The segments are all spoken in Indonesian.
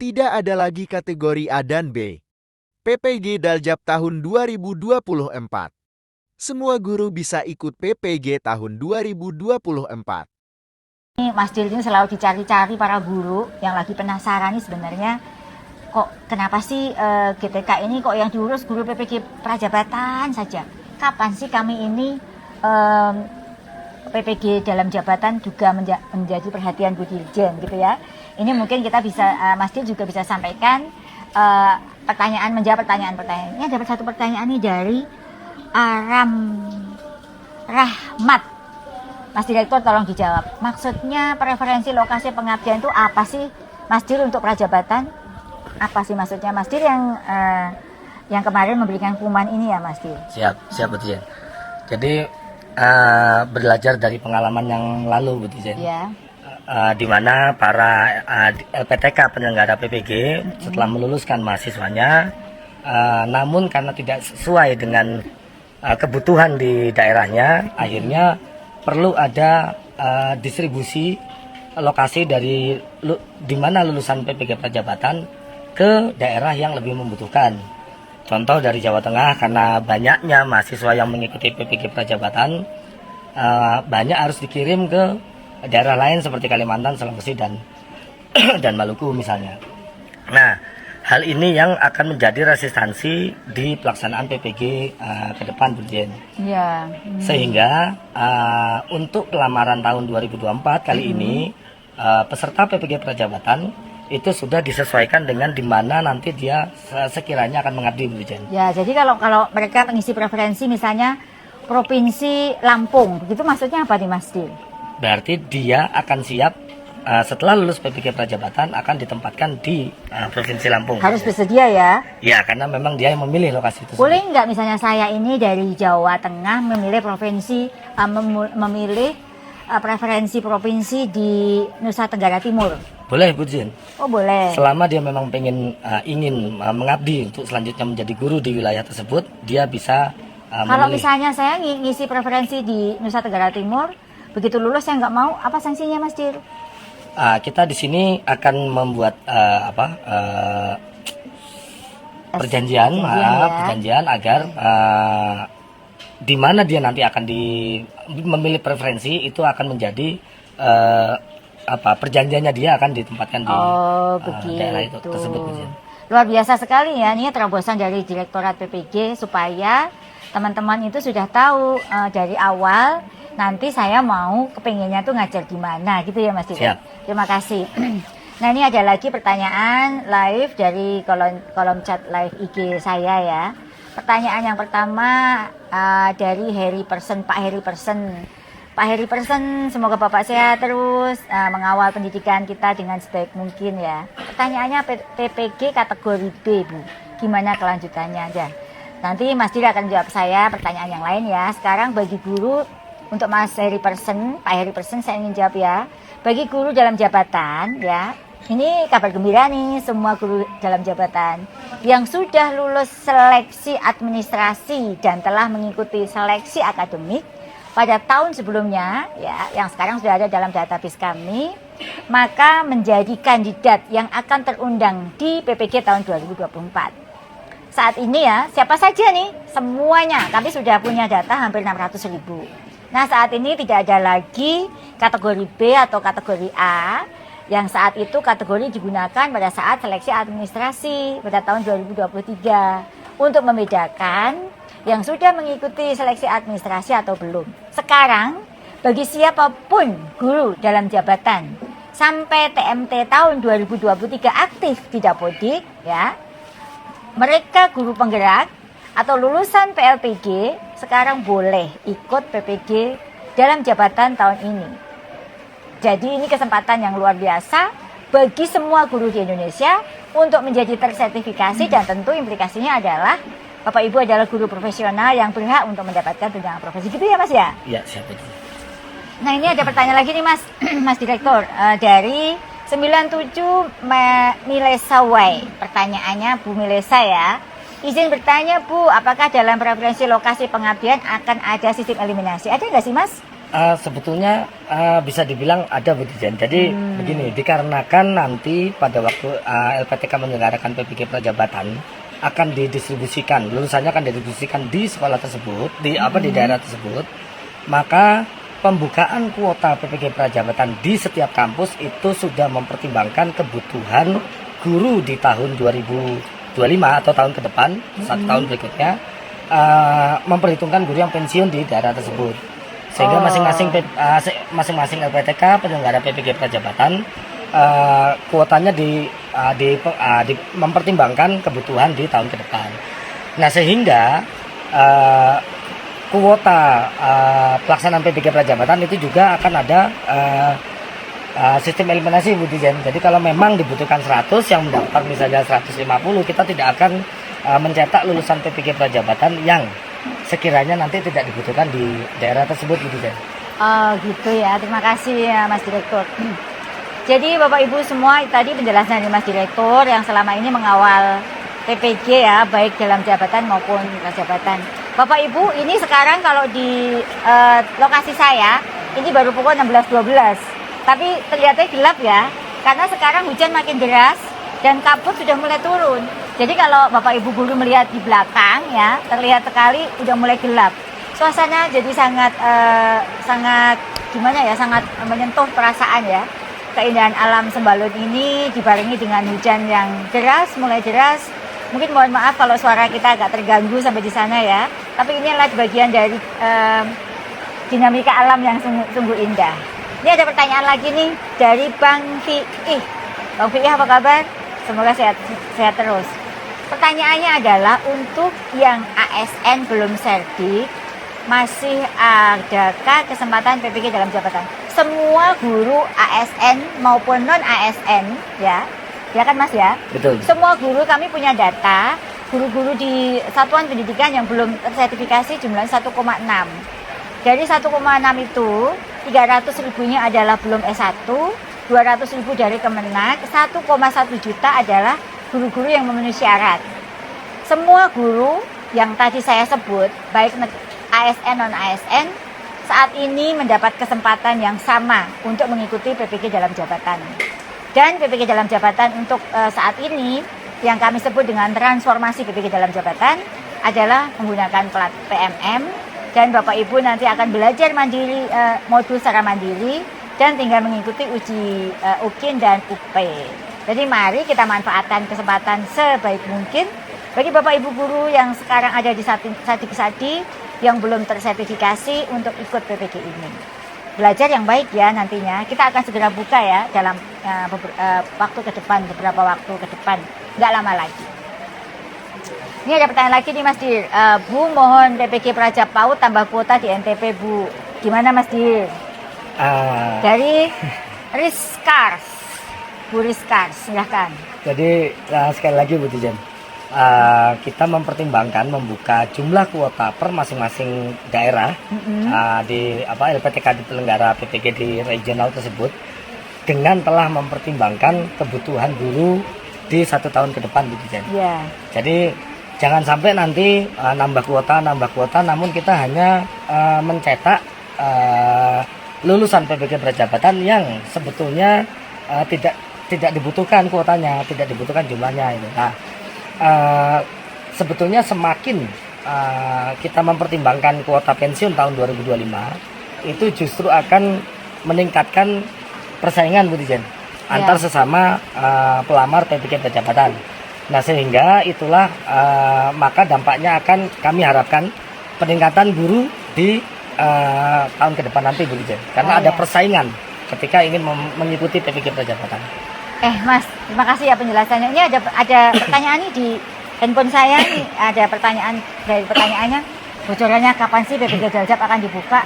tidak ada lagi kategori A dan B. PPG Daljab tahun 2024. Semua guru bisa ikut PPG tahun 2024. Mas Dil ini selalu dicari-cari para guru yang lagi penasaran nih sebenarnya kok kenapa sih GTK ini kok yang diurus guru PPG prajabatan saja. Kapan sih kami ini PPG dalam jabatan juga menjadi perhatian Bu Dirjen gitu ya. Ini mungkin kita bisa Mas Dil juga bisa sampaikan menjawab pertanyaan-pertanyaan. Ini ada satu pertanyaan nih dari Aram Rahmat. Mas Direktur tolong dijawab. Maksudnya preferensi lokasi pengabdian itu apa sih Mas Dir untuk prajabatan? Apa sih maksudnya Mas Dir yang kemarin memberikan pengumuman ini ya Mas Dir? Siap betul ya. Jadi belajar dari pengalaman yang lalu betul ya. Ya. Di mana para LPTK penyelenggara PPG setelah meluluskan mahasiswanya, namun karena tidak sesuai dengan kebutuhan di daerahnya, akhirnya perlu ada distribusi lokasi dari di mana lulusan PPG prajabatan ke daerah yang lebih membutuhkan. Contoh dari Jawa Tengah, karena banyaknya mahasiswa yang mengikuti PPG prajabatan, banyak harus dikirim ke daerah lain seperti Kalimantan, Sulawesi dan Maluku misalnya. Nah, hal ini yang akan menjadi resistansi di pelaksanaan PPG ke depan, Bu Jen. Ya. Sehingga untuk lamaran tahun 2024 kali ini peserta PPG prajabatan itu sudah disesuaikan dengan di mana nanti dia sekiranya akan mengabdi, Bu Jen. Ya, jadi kalau mereka mengisi preferensi misalnya Provinsi Lampung, begitu maksudnya apa nih Mas Dir? Berarti dia akan siap setelah lulus PPG prajabatan akan ditempatkan di Provinsi Lampung. Harus bersedia ya? Ya, karena memang dia yang memilih lokasi itu. Boleh nggak misalnya saya ini dari Jawa Tengah memilih provinsi, memilih preferensi provinsi di Nusa Tenggara Timur? Boleh, Bu Jin. Oh boleh. Selama dia memang ingin mengabdi untuk selanjutnya menjadi guru di wilayah tersebut, dia bisa kalau memilih. misalnya saya ngisi preferensi di Nusa Tenggara Timur, begitu lulus saya nggak mau, apa sanksinya Mas Dir? Kita di sini akan membuat perjanjian agar di mana dia nanti akan memilih preferensi itu akan menjadi perjanjiannya dia akan ditempatkan di daerah itu tersebut. Luar biasa sekali ya, ini terobosan dari Direktorat PPG supaya teman-teman itu sudah tahu dari awal. Nanti saya mau kepengennya tuh ngajar di mana gitu ya Mas Dito. Terima kasih. Nah ini ada lagi pertanyaan live dari kolom chat live IG saya ya. Pertanyaan yang pertama dari Pak Harry Person, semoga Bapak sehat terus mengawal pendidikan kita dengan sebaik mungkin ya. Pertanyaannya PPG kategori B Bu, gimana kelanjutannya aja. Nanti Mas Dira akan jawab saya pertanyaan yang lain ya. Sekarang bagi guru, untuk Mas Pak Harry Person saya ingin jawab ya. Bagi guru dalam jabatan ya, ini kabar gembira nih semua guru dalam jabatan yang sudah lulus seleksi administrasi dan telah mengikuti seleksi akademik pada tahun sebelumnya ya, yang sekarang sudah ada dalam database kami, maka menjadi kandidat yang akan terundang di PPG tahun 2024. Saat ini ya, siapa saja nih? Semuanya, kami sudah punya data hampir 600.000. Nah saat ini tidak ada lagi kategori B atau kategori A, yang saat itu kategori digunakan pada saat seleksi administrasi pada tahun 2023 untuk membedakan yang sudah mengikuti seleksi administrasi atau belum. Sekarang bagi siapapun guru dalam jabatan sampai TMT tahun 2023 aktif di Dapodik ya, mereka guru penggerak atau lulusan PLPG sekarang boleh ikut PPG dalam jabatan tahun ini. Jadi ini kesempatan yang luar biasa bagi semua guru di Indonesia untuk menjadi tersertifikasi, dan tentu implikasinya adalah Bapak Ibu adalah guru profesional yang berhak untuk mendapatkan tunjangan profesi. Gitu ya Mas ya? Iya, siap itu. Nah ini ada pertanyaan lagi nih Mas, Mas Direktur, dari 97 Milesa Way. Pertanyaannya Bu Milesa ya. Izin bertanya Bu, apakah dalam preferensi lokasi pengabdian akan ada sistem eliminasi? Ada nggak sih Mas? Sebetulnya bisa dibilang ada Bu Dijen. Jadi begini, dikarenakan nanti pada waktu LPTK menyelenggarakan PPG Prajabatan akan didistribusikan, lulusannya akan didistribusikan di sekolah tersebut, di daerah tersebut, maka pembukaan kuota PPG Prajabatan di setiap kampus itu sudah mempertimbangkan kebutuhan guru di tahun 2025 atau tahun ke depan, satu tahun berikutnya, memperhitungkan guru yang pensiun di daerah tersebut. Sehingga masing-masing LPTK penyelenggara PPG Prajabatan kuotanya mempertimbangkan kebutuhan di tahun ke depan. Nah, sehingga kuota pelaksanaan PPG Prajabatan itu juga akan ada sistem eliminasi Bu Dijen. Jadi kalau memang dibutuhkan 100 yang mendaftar misalnya 150, kita tidak akan mencetak lulusan PPG Prajabatan yang sekiranya nanti tidak dibutuhkan di daerah tersebut Bu Dijen. Oh gitu ya, terima kasih ya Mas Direktur. Jadi Bapak Ibu semua, tadi penjelasan dari Mas Direktur yang selama ini mengawal PPG ya, baik dalam jabatan maupun prajabatan. Bapak Ibu, ini sekarang kalau di lokasi saya, ini baru pukul 16.12. Tapi terlihatnya gelap ya, karena sekarang hujan makin deras dan kabut sudah mulai turun. Jadi kalau Bapak Ibu guru melihat di belakang ya, terlihat sekali udah mulai gelap. Suasana jadi sangat gimana ya, sangat menyentuh perasaan ya. Keindahan alam Sembalun ini dibarengi dengan hujan yang deras, mulai deras. Mungkin mohon maaf kalau suara kita agak terganggu sampai di sana ya. Tapi ini adalah bagian dari dinamika alam yang sungguh indah. Ini ada pertanyaan lagi nih dari Bang Fiih. Bang Fiih apa kabar? Semoga sehat terus. Pertanyaannya adalah untuk yang ASN belum serdik, masih adakah kesempatan PPG dalam jabatan? Semua guru ASN maupun non ASN ya kan Mas ya? Betul. Semua guru kami punya data, guru-guru di satuan pendidikan yang belum tersertifikasi jumlah 1,6. Dari 1,6 itu 300 ribunya adalah belum S1, 200 ribu dari Kemenak, 1,1 juta adalah guru-guru yang memenuhi syarat. Semua guru yang tadi saya sebut, baik ASN non-ASN, saat ini mendapat kesempatan yang sama untuk mengikuti PPG dalam jabatan. Dan PPG dalam jabatan untuk saat ini yang kami sebut dengan transformasi PPG dalam jabatan adalah menggunakan plat PMM, dan Bapak Ibu nanti akan belajar mandiri, modul secara mandiri, dan tinggal mengikuti uji UKIN dan UP. Jadi mari kita manfaatkan kesempatan sebaik mungkin bagi Bapak Ibu guru yang sekarang ada di Sadi yang belum tersertifikasi untuk ikut PPG ini. Belajar yang baik ya nantinya. Kita akan segera buka ya dalam waktu ke depan, beberapa waktu ke depan, nggak lama lagi. Ini ada pertanyaan lagi nih Mas Dir. Bu, mohon PPG Prajab PAUD tambah kuota di NTP Bu. Gimana Mas Dir? Dari Rizkars. Bu Rizkars, silahkan. Jadi sekali lagi Bu Dijen, kita mempertimbangkan membuka jumlah kuota per masing-masing daerah di LPTK di penyelenggara PPG di regional tersebut dengan telah mempertimbangkan kebutuhan guru di 1 tahun ke depan Bu Dijen. Yeah. Jadi jangan sampai nanti nambah kuota, namun kita hanya mencetak lulusan PPG Prajabatan yang sebetulnya tidak dibutuhkan kuotanya, tidak dibutuhkan jumlahnya itu. Nah, sebetulnya semakin kita mempertimbangkan kuota pensiun tahun 2025 itu justru akan meningkatkan persaingan Bu Dijen antar sesama pelamar PPG Prajabatan. Nah, sehingga itulah maka dampaknya akan kami harapkan peningkatan guru di tahun ke depan nanti Bu Dijen, karena ada persaingan ketika ingin mengikuti PPG Prajabatan. Mas, terima kasih ya penjelasannya. Ini ada pertanyaan nih di handphone saya nih, ada pertanyaan dari pertanyaannya, bocorannya kapan sih PPG Daljab akan dibuka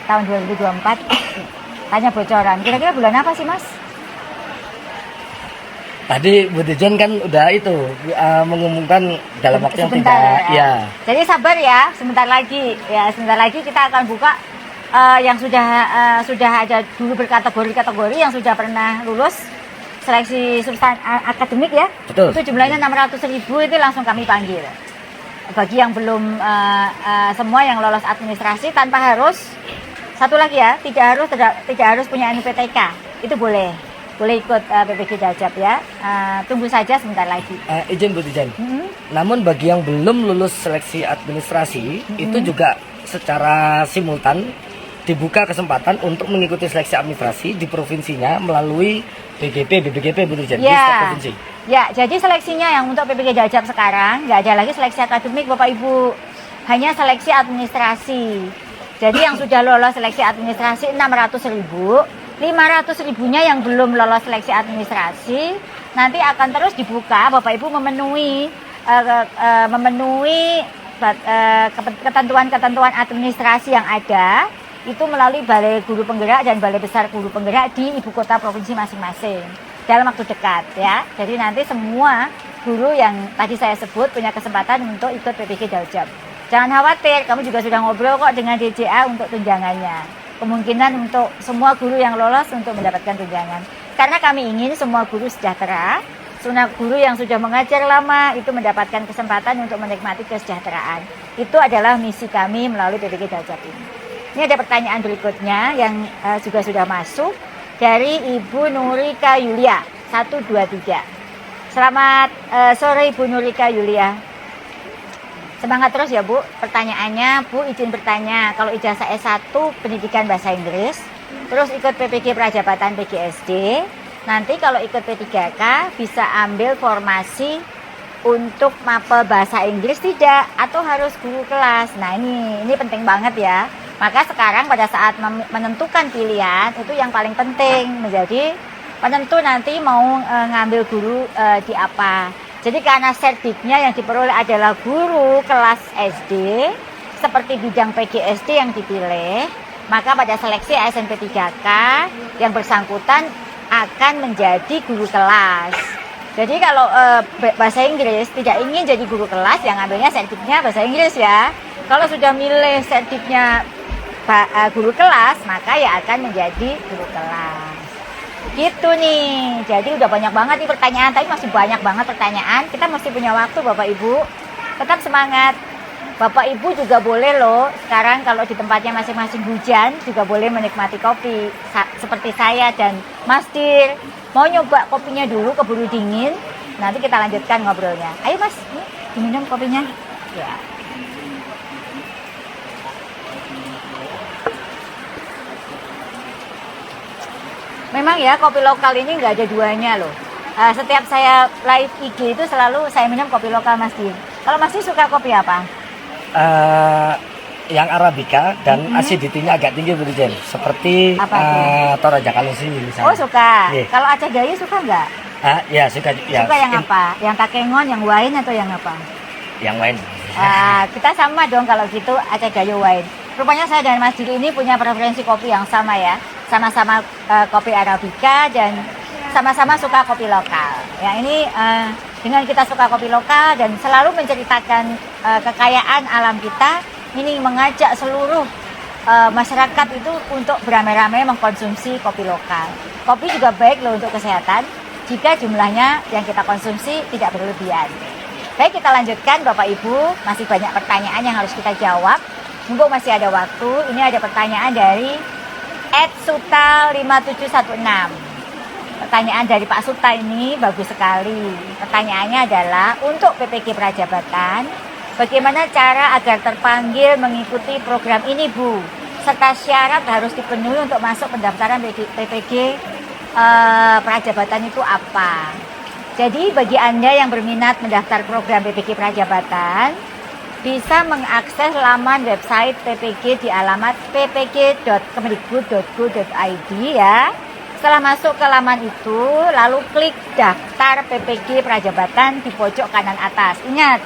tahun 2024? Tanya bocoran. Kira-kira bulan apa sih Mas? Tadi Bu Dijen kan udah itu mengumumkan dalam waktu yang sebentar, tidak ya. Jadi sabar ya, sebentar lagi kita akan buka yang sudah ada dulu berkategori yang sudah pernah lulus seleksi akademik ya. Betul. Itu jumlahnya 600.000 itu langsung kami panggil. Bagi yang belum semua yang lolos administrasi tanpa harus Satu lagi ya, tidak harus punya NIPTK, itu boleh ikut PPG Daljab ya. Tunggu saja sebentar lagi. Izin Bu Tijen. Namun bagi yang belum lulus seleksi administrasi, itu juga secara simultan dibuka kesempatan untuk mengikuti seleksi administrasi di provinsinya melalui BGP Bu Tijen, di setiap provinsi. Ya, jadi seleksinya yang untuk PPG Daljab sekarang nggak ada lagi seleksi akademik Bapak Ibu, hanya seleksi administrasi. Jadi yang sudah lolos seleksi administrasi 600.000, 500.000-nya yang belum lolos seleksi administrasi nanti akan terus dibuka. Bapak Ibu memenuhi ketentuan-ketentuan administrasi yang ada itu melalui Balai Guru Penggerak dan Balai Besar Guru Penggerak di ibu kota provinsi masing-masing dalam waktu dekat ya. Jadi nanti semua guru yang tadi saya sebut punya kesempatan untuk ikut PPG Daljab. Jangan khawatir, kamu juga sudah ngobrol kok dengan DJA untuk tunjangannya. Kemungkinan untuk semua guru yang lolos untuk mendapatkan tunjangan. Karena kami ingin semua guru sejahtera, semua guru yang sudah mengajar lama itu mendapatkan kesempatan untuk menikmati kesejahteraan. Itu adalah misi kami melalui PPG Daljab ini. Ini ada pertanyaan berikutnya yang juga sudah masuk dari Ibu Nurika Yulia 123. Selamat sore Ibu Nurika Yulia. Semangat terus ya Bu. Pertanyaannya, Bu izin bertanya, kalau ijazah S1 pendidikan bahasa Inggris, terus ikut PPG Prajabatan PGSD, nanti kalau ikut P3K bisa ambil formasi untuk mapel bahasa Inggris tidak? Atau harus guru kelas? Nah ini penting banget ya. Maka sekarang pada saat menentukan pilihan, itu yang paling penting menjadi penentu nanti mau ngambil guru di apa. Jadi karena serdiknya yang diperoleh adalah guru kelas SD, seperti bidang PGSD yang dipilih, maka pada seleksi ASN P3K yang bersangkutan akan menjadi guru kelas. Jadi kalau bahasa Inggris tidak ingin jadi guru kelas, yang ambilnya serdiknya bahasa Inggris ya. Kalau sudah milih serdiknya guru kelas, maka ya akan menjadi guru kelas. Gitu nih, jadi udah banyak banget nih pertanyaan, tapi masih banyak banget pertanyaan. Kita masih punya waktu Bapak Ibu, tetap semangat. Bapak Ibu juga boleh loh, sekarang kalau di tempatnya masing-masing hujan, juga boleh menikmati kopi. Seperti saya dan Mas Dir, mau nyoba kopinya dulu, keburu dingin, nanti kita lanjutkan ngobrolnya. Ayo Mas, nih, diminum kopinya. Ya. Memang ya kopi lokal ini nggak ada duanya loh. Setiap saya live IG itu selalu saya minum kopi lokal Mas Dir. Kalau Mas Dir suka kopi apa? Yang Arabica dan acidity-nya agak tinggi Bu Jen. Seperti Toraja Kalusi misalnya. Oh suka. Yeah. Kalau Aceh Gayo suka nggak? Ya suka. Ya. Suka yang apa? Yang kakengon, yang wine atau yang apa? Yang wine. Kita sama dong kalau gitu, Aceh Gayo wine. Rupanya saya dan Mas Dir ini punya preferensi kopi yang sama ya. Sama-sama kopi Arabica dan sama-sama suka kopi lokal. Ya ini dengan kita suka kopi lokal dan selalu menceritakan kekayaan alam kita, ini mengajak seluruh masyarakat itu untuk beramai-ramai mengkonsumsi kopi lokal. Kopi juga baik loh untuk kesehatan jika jumlahnya yang kita konsumsi tidak berlebihan. Baik, kita lanjutkan Bapak Ibu, masih banyak pertanyaan yang harus kita jawab. Mumpung masih ada waktu, ini ada pertanyaan dari @sutal5716. Pertanyaan dari Pak Suta ini bagus sekali. Pertanyaannya adalah, untuk PPG Prajabatan, bagaimana cara agar terpanggil mengikuti program ini Bu? Serta syarat harus dipenuhi untuk masuk pendaftaran PPG Prajabatan itu apa? Jadi bagi Anda yang berminat mendaftar program PPG Prajabatan, bisa mengakses laman website PPG di alamat ppg.kemendikbud.go.id ya. Setelah masuk ke laman itu, lalu klik daftar PPG Prajabatan di pojok kanan atas. Ingat,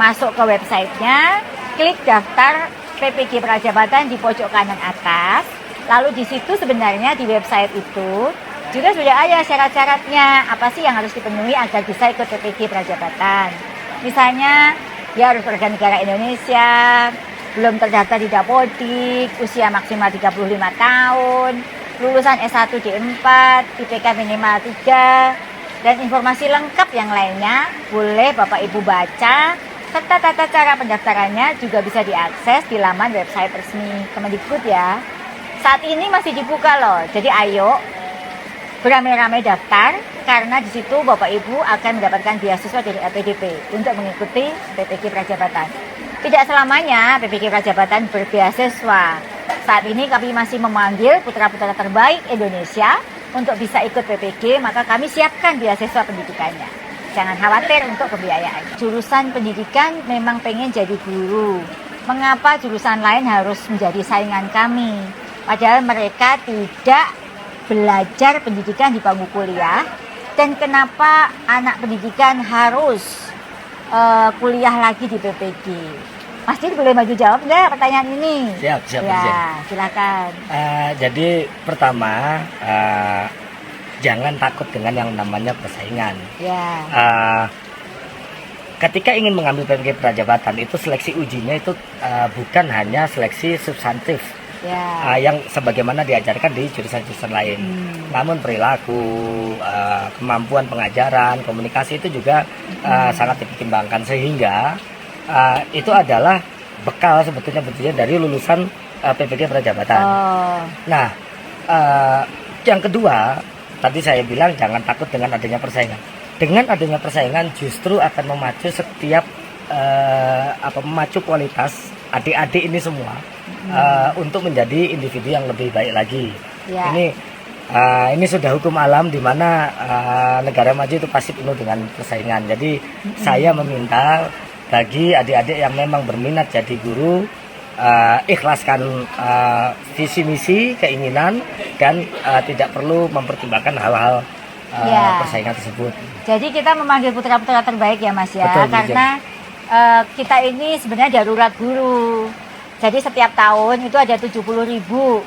masuk ke websitenya, klik daftar PPG Prajabatan di pojok kanan atas. Lalu di situ sebenarnya di website itu juga sudah ada syarat-syaratnya. Apa sih yang harus dipenuhi agar bisa ikut PPG Prajabatan? Misalnya, dia harus warga negara Indonesia, belum terdaftar di Dapodik, usia maksimal 35 tahun, lulusan S1 D4, IPK minimal 3, dan informasi lengkap yang lainnya boleh Bapak Ibu baca, serta tata cara pendaftarannya juga bisa diakses di laman website resmi Kemendikbud ya. Saat ini masih dibuka loh. Jadi ayo beramai-ramai daftar karena di situ Bapak Ibu akan mendapatkan beasiswa dari LPDP untuk mengikuti PPG Prajabatan. Tidak selamanya PPG Prajabatan berbeasiswa. Saat ini kami masih memanggil putra-putra terbaik Indonesia untuk bisa ikut PPG, maka kami siapkan beasiswa pendidikannya. Jangan khawatir untuk pembiayaan. Jurusan pendidikan memang pengen jadi guru. Mengapa jurusan lain harus menjadi saingan kami? Padahal mereka tidak belajar pendidikan di bangku kuliah. Dan kenapa anak pendidikan harus kuliah lagi di PPG? Mas Din boleh maju jawab nggak pertanyaan ini? Siap, Ya, Dirjen. silakan. Jadi pertama, jangan takut dengan yang namanya persaingan. Ya, Ketika ingin mengambil PPG Prajabatan itu seleksi ujinya itu bukan hanya seleksi substantif ya. yang sebagaimana diajarkan di jurusan-jurusan lain. Namun perilaku, kemampuan pengajaran, komunikasi itu juga sangat dipertimbangkan sehingga itu adalah bekal sebetulnya dari lulusan PPG Prajabatan. Oh, Nah, yang kedua, tadi saya bilang jangan takut dengan adanya persaingan. Dengan adanya persaingan justru akan memacu setiap memacu kualitas adik-adik ini semua untuk menjadi individu yang lebih baik lagi. ya. Ini sudah hukum alam di mana negara maju itu pasti penuh dengan persaingan. Jadi saya meminta bagi adik-adik yang memang berminat jadi guru, ikhlaskan visi misi, keinginan, dan tidak perlu mempertimbangkan hal-hal Ya. persaingan tersebut. Jadi kita memanggil putra-putra terbaik ya Mas ya, Betul, karena kita ini sebenarnya darurat guru. Jadi setiap tahun itu ada 70.000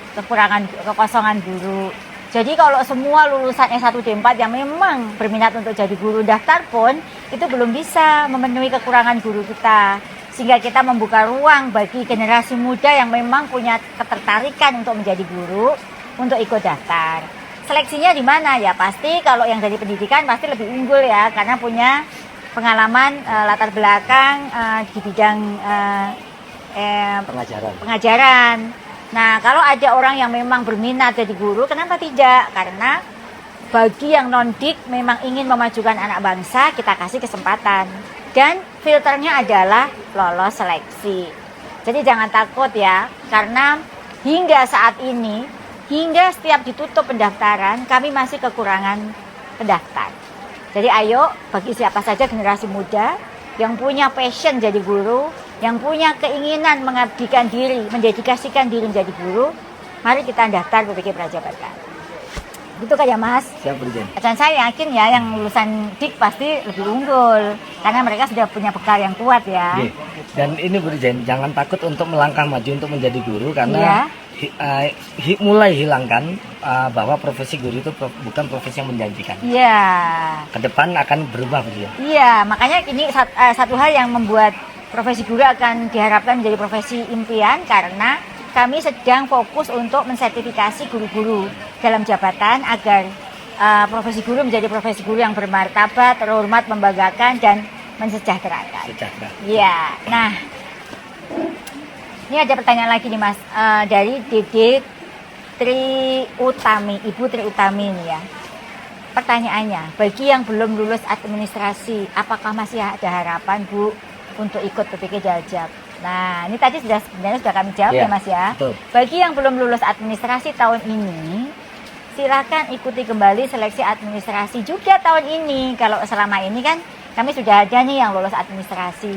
kekosongan guru. Jadi kalau semua lulusan S1 D4 yang memang berminat untuk jadi guru daftar pun itu belum bisa memenuhi kekurangan guru kita. Sehingga kita membuka ruang bagi generasi muda yang memang punya ketertarikan untuk menjadi guru untuk ikut daftar. Seleksinya di mana ya? Pasti kalau yang dari pendidikan pasti lebih unggul ya karena punya pengalaman latar belakang di bidang pengajaran. Nah, kalau ada orang yang memang berminat jadi guru, kenapa tidak? Karena bagi yang non-dik memang ingin memajukan anak bangsa, kita kasih kesempatan. Dan filternya adalah lolos seleksi. Jadi jangan takut ya, karena hingga saat ini, hingga setiap ditutup pendaftaran, kami masih kekurangan pendaftar. Jadi ayo, bagi siapa saja generasi muda yang punya passion jadi guru, yang punya keinginan mengabdikan diri, mendedikasikan diri menjadi guru, mari kita daftar PPG Prajabatan. Gitu kan ya Mas? Siap, Dirjen. Dan saya yakin ya yang lulusan DIK pasti lebih unggul karena mereka sudah punya bekal yang kuat ya. Oke. Dan ini Bu Dirjen, jangan takut untuk melangkah maju untuk menjadi guru karena mulai hilangkan bahwa profesi guru itu bukan profesi yang menjanjikan. Iya. Ke depan akan berubah Bu Dirjen. Iya, makanya ini satu hal yang membuat profesi guru akan diharapkan menjadi profesi impian karena kami sedang fokus untuk mensertifikasi guru-guru dalam jabatan agar profesi guru menjadi profesi guru yang bermartabat, terhormat, membanggakan, dan mensejahterakan. Iya. Nah, ini ada pertanyaan lagi nih Mas dari Dede Tri Utami, Ibu Tri Utami ini ya. Pertanyaannya, bagi yang belum lulus administrasi, apakah masih ada harapan Bu untuk ikut PPG Daljab? Nah, ini tadi sebenarnya sudah kami jawab ya Mas ya. Betul. Bagi yang belum lulus administrasi tahun ini, silakan ikuti kembali seleksi administrasi juga tahun ini. Kalau selama ini kan kami sudah ada nih yang lulus administrasi.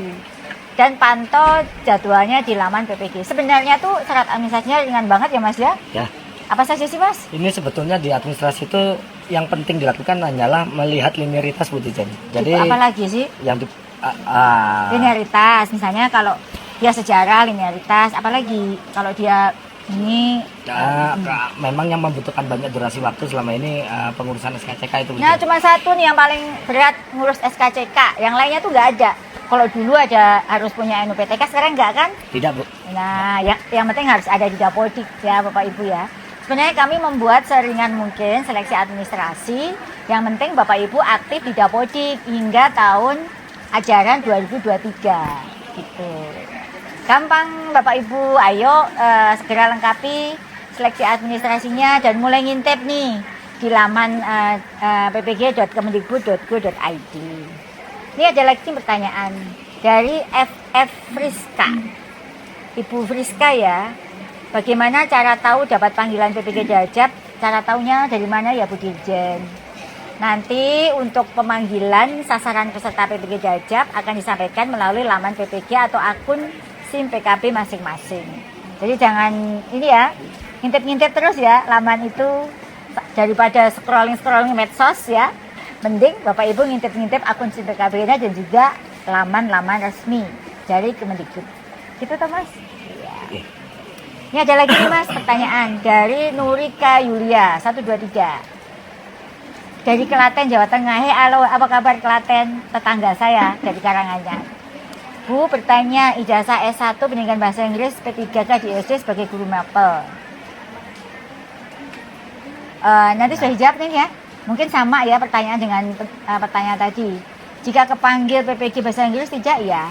Dan pantau jadwalnya di laman PPG. Sebenarnya tuh syarat administrasinya ringan banget ya Mas ya? Ya. Apa saja sih Mas? Ini sebetulnya di administrasi itu yang penting dilakukan hanyalah melihat linearitas Bu Dirjen. Jadi apa lagi sih? yang Linearitas, misalnya kalau dia sejarah linearitas, apalagi kalau dia ini memang yang membutuhkan banyak durasi waktu selama ini pengurusan SKCK itu. Nah, cuma satu nih yang paling berat ngurus SKCK, yang lainnya tuh nggak ada. Kalau dulu ada harus punya NUPTK, sekarang nggak kan? Tidak Bu. Nah, yang penting harus ada di Dapodik ya Bapak Ibu ya. Sebenarnya kami membuat seringan mungkin seleksi administrasi, yang penting Bapak Ibu aktif di Dapodik hingga tahun ajaran 2023 gitu. Gampang Bapak Ibu, ayo segera lengkapi seleksi administrasinya dan mulai ngintip nih di laman ppg.kemendikbud.go.id. Ini ada lagi pertanyaan dari FF Friska. Ibu Friska ya, bagaimana cara tahu dapat panggilan PPG Daljab? Cara taunya dari mana ya Bu Dirjen? Nanti untuk pemanggilan sasaran peserta PPG Daljab akan disampaikan melalui laman PPG atau akun SIM PKB masing-masing. Jadi jangan ini ya, ngintip-ngintip terus ya laman itu, daripada scrolling medsos ya. Mending Bapak Ibu ngintip-ngintip akun SIM PKB-nya dan juga laman-laman resmi dari Kemendikbud. Gitu toh Mas? Iya. Ini ada lagi nih Mas pertanyaan dari Nurika Yulia 123 dari Klaten, Jawa Tengah. Halo, apa kabar Klaten? Tetangga saya dari Karanganyar. Bu bertanya, ijazah S1 pendidikan bahasa Inggris P3K di SD sebagai guru mapel. Nanti sudah dijawab nih ya. Mungkin sama ya pertanyaan dengan pertanyaan tadi. Jika kepanggil PPG bahasa Inggris tidak ya.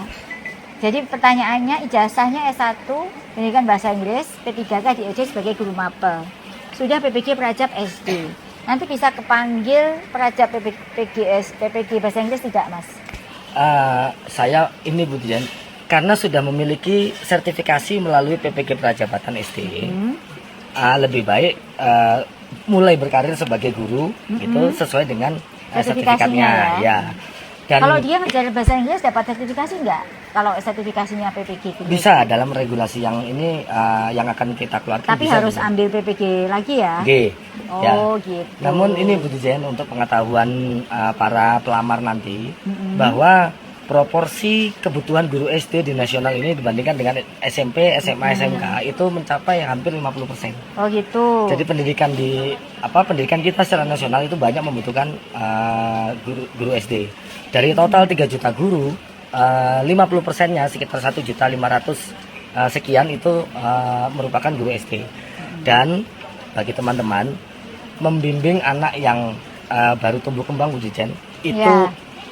Jadi pertanyaannya, ijazahnya S1 pendidikan bahasa Inggris P3K di SD sebagai guru mapel. Sudah PPG Prajab SD. Nanti bisa kepanggil Prajab PPG bahasa Inggris tidak Mas? Saya ini Bu Dirjen, karena sudah memiliki sertifikasi melalui PPG Prajabatan SD, lebih baik mulai berkarir sebagai guru itu sesuai dengan sertifikatnya ya. Dan kalau dia ngajar bahasa Inggris dapat sertifikasi enggak? Kalau sertifikasinya PPG gitu. Bisa dalam regulasi yang ini yang akan kita keluarkan. Tapi harus ambil PPG lagi ya? G. Oh Ya. gitu. Namun ini Bu Dirjen untuk pengetahuan para pelamar nanti bahwa proporsi kebutuhan guru SD di nasional ini dibandingkan dengan SMP, SMA, SMK itu mencapai hampir 50%. Oh gitu. Jadi pendidikan kita secara nasional itu banyak membutuhkan guru SD. Dari total 3 juta guru, 50%-nya sekitar 1.500.000 sekian itu merupakan guru SD. Dan bagi teman-teman membimbing anak yang baru tumbuh kembang Bu Dirjen itu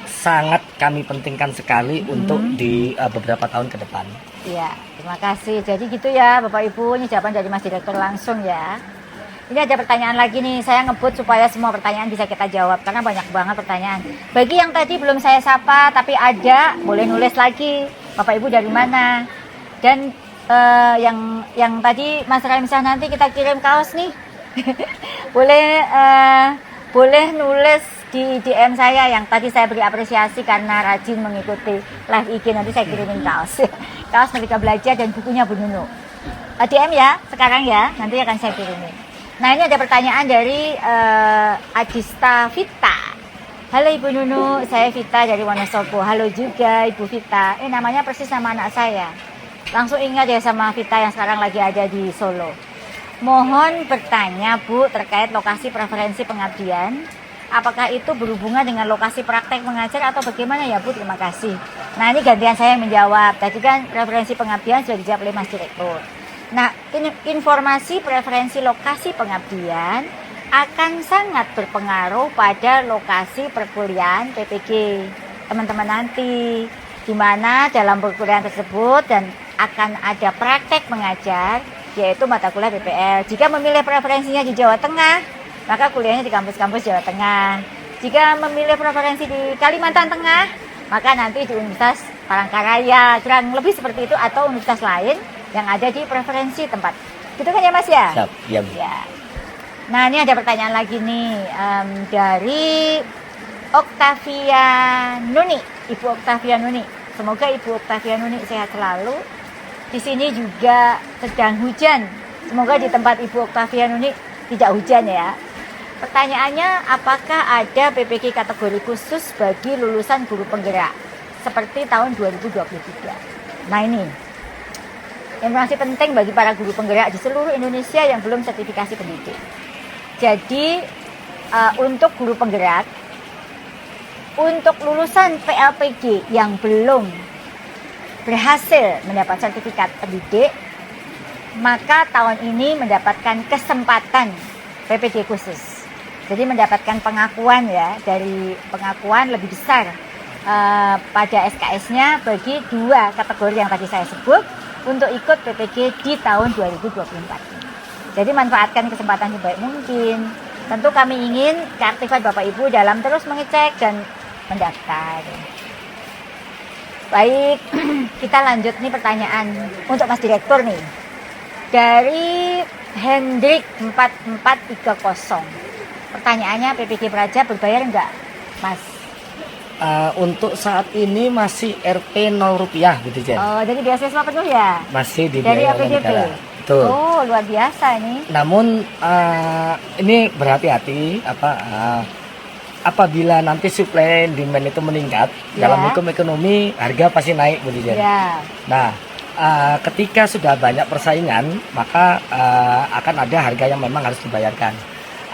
sangat kami pentingkan sekali untuk di beberapa tahun ke depan. Iya, terima kasih. Jadi gitu ya Bapak Ibu, ini jawaban dari Mas Direktur langsung ya. Ini ada pertanyaan lagi nih, saya ngebut supaya semua pertanyaan bisa kita jawab karena banyak banget pertanyaan. Bagi yang tadi belum saya sapa tapi ada, boleh nulis lagi Bapak Ibu dari mana. Dan yang tadi Mas Raimsyah nanti kita kirim kaos nih. boleh nulis di DM saya yang tadi saya beri apresiasi karena rajin mengikuti live IG. Nanti saya kirimin kaos kaos Merdeka Belajar dan bukunya Bu Nunu. DM ya sekarang ya, nanti akan saya kirimin. Nah ini ada pertanyaan dari Adista Vita. Halo Ibu Nunu, saya Vita dari Wonosobo. Halo juga Ibu Vita. Namanya persis sama anak saya. Langsung ingat ya sama Vita yang sekarang lagi ada di Solo. Mohon bertanya Bu terkait lokasi preferensi pengabdian. Apakah itu berhubungan dengan lokasi praktek mengajar atau bagaimana ya Bu? Terima kasih. Nah ini gantian saya menjawab. Tadi kan preferensi pengabdian sudah dijawab oleh Mas Direktur. Nah informasi preferensi lokasi pengabdian akan sangat berpengaruh pada lokasi perkuliahan PPG teman-teman nanti. Di mana dalam perkuliahan tersebut dan akan ada praktek mengajar yaitu mata kuliah PPL. Jika memilih preferensinya di Jawa Tengah, maka kuliahnya di kampus-kampus Jawa Tengah. Jika memilih preferensi di Kalimantan Tengah, maka nanti di Universitas Palangkaraya, kurang lebih seperti itu, atau universitas lain yang ada di preferensi tempat. Gitu kan ya Mas ya? Siap, ya. Nah ini ada pertanyaan lagi nih dari Oktavia Nuni, Ibu Oktavia Nuni. Semoga Ibu Oktavia Nuni sehat selalu. Di sini juga sedang hujan. Semoga di tempat Ibu Oktavia Nuni tidak hujan ya. Pertanyaannya, apakah ada PPG kategori khusus bagi lulusan guru penggerak seperti tahun 2023? Nah ini informasi penting bagi para guru penggerak di seluruh Indonesia yang belum sertifikasi pendidik. Jadi untuk guru penggerak, untuk lulusan PLPG yang belum berhasil mendapat sertifikat pendidik, maka tahun ini mendapatkan kesempatan PPG khusus. Jadi mendapatkan pengakuan ya, dari pengakuan lebih besar pada SKS-nya bagi 2 kategori yang tadi saya sebut untuk ikut PPG di tahun 2024 ini. Jadi manfaatkan kesempatan sebaik mungkin. Tentu kami ingin keaktifan Bapak Ibu dalam terus mengecek dan mendaftar. Baik, kita lanjut nih pertanyaan untuk Mas Direktur nih. Dari Hendrik 4430. Pertanyaannya, PPG Praja berbayar enggak, Mas? Untuk saat ini masih Rp 0 gitu, Jen. Oh, jadi beasiswa penuh ya? Masih di Dari biaya oleh APDP? negara. Betul. Oh, luar biasa ini. Namun ini berhati-hati apabila nanti supply and demand itu meningkat, Ya. dalam hukum ekonomi harga pasti naik, Bu Dijen. Ya. Nah, ketika sudah banyak persaingan, maka akan ada harga yang memang harus dibayarkan.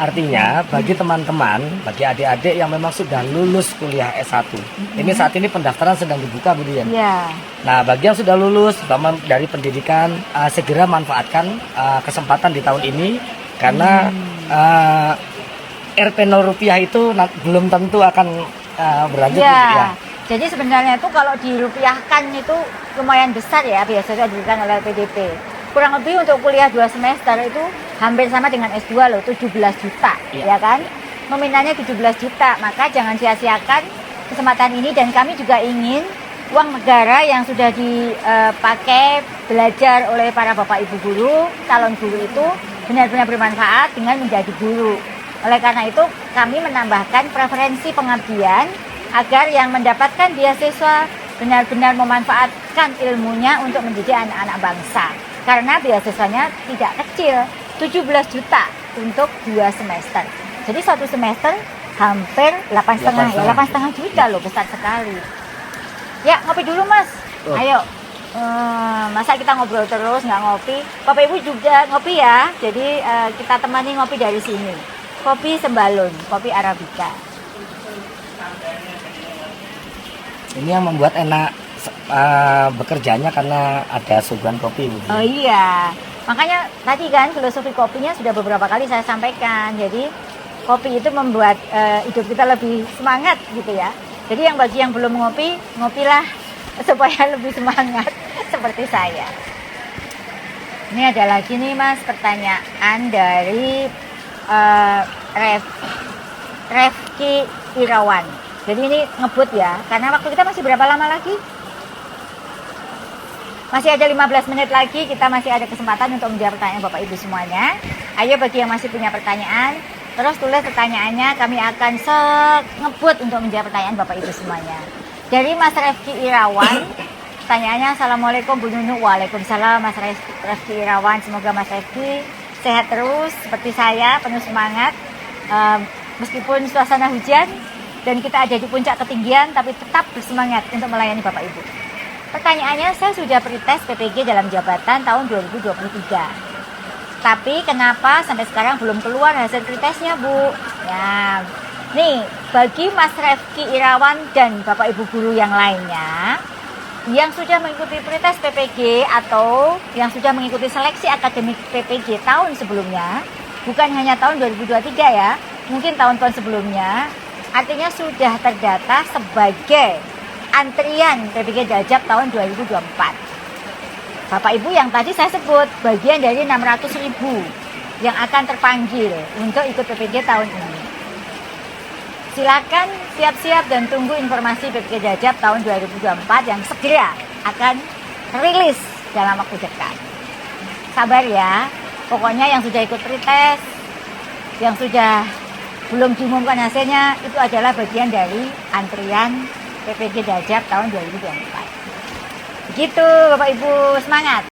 Artinya, bagi teman-teman, bagi adik-adik yang memang sudah lulus kuliah S1, ini saat ini pendaftaran sedang dibuka, Bu Dijen. Ya. Nah, bagi yang sudah lulus dari pendidikan, segera manfaatkan kesempatan di tahun ini, karena Rp 0 itu belum tentu akan berlanjut. Ya. Jadi sebenarnya itu kalau dirupiahkan itu lumayan besar ya, biasanya diberikan oleh PDP. Kurang lebih untuk kuliah 2 semester itu hampir sama dengan S2 loh, 17 juta, ya kan? Nominalnya 17 juta, maka jangan sia-siakan kesempatan ini. Dan kami juga ingin uang negara yang sudah dipakai belajar oleh para bapak ibu guru, calon guru itu benar-benar bermanfaat dengan menjadi guru. Oleh karena itu kami menambahkan preferensi pengabdian agar yang mendapatkan beasiswa benar-benar memanfaatkan ilmunya untuk mendidik anak-anak bangsa. Karena beasiswanya tidak kecil, 17 juta untuk 2 semester. Jadi 1 semester hampir 8,5 ya, 8,5 juta loh, besar sekali. Ya, ngopi dulu Mas. Ayo. Masa kita ngobrol terus nggak ngopi? Bapak Ibu juga ngopi ya. Jadi kita temani ngopi dari sini. Kopi Sembalun, kopi Arabica. Ini yang membuat enak bekerjanya karena ada suguhan kopi. Oh iya, makanya tadi kan filosofi kopinya sudah beberapa kali saya sampaikan. Jadi kopi itu membuat hidup kita lebih semangat gitu ya. Jadi yang bagi yang belum ngopi, ngopilah supaya lebih semangat seperti saya. Ini ada lagi nih Mas pertanyaan dari Refki Irawan. Jadi ini ngebut ya, karena waktu kita masih berapa lama lagi? Masih ada 15 menit lagi, kita masih ada kesempatan untuk menjawab pertanyaan Bapak Ibu semuanya. Ayo bagi yang masih punya pertanyaan, terus tulis pertanyaannya, kami akan ngebut untuk menjawab pertanyaan Bapak Ibu semuanya. Dari Mas Refki Irawan, pertanyaannya, Assalamualaikum Bu Nunu. Waalaikumsalam Mas Refki Irawan, semoga Mas Refki sehat terus seperti saya, penuh semangat. Meskipun suasana hujan dan kita ada di puncak ketinggian, tapi tetap bersemangat untuk melayani Bapak Ibu. Pertanyaannya, saya sudah pretest PPG dalam jabatan tahun 2023. Tapi kenapa sampai sekarang belum keluar hasil pretestnya, Bu? Ya, nih, bagi Mas Refki Irawan dan Bapak Ibu guru yang lainnya, yang sudah mengikuti pretest PPG atau yang sudah mengikuti seleksi akademik PPG tahun sebelumnya, bukan hanya tahun 2023 ya, mungkin tahun-tahun sebelumnya, artinya sudah terdata sebagai antrian PPG Dajab tahun 2024. Bapak Ibu yang tadi saya sebut bagian dari 600.000 yang akan terpanggil untuk ikut PPG tahun ini. Silakan siap-siap dan tunggu informasi PPG Dajab tahun 2024 yang segera akan rilis dalam waktu dekat. Sabar ya, pokoknya yang sudah ikut pretest, yang sudah belum diumumkan hasilnya, itu adalah bagian dari antrian PPG Dajab tahun 2024. Begitu Bapak Ibu, semangat!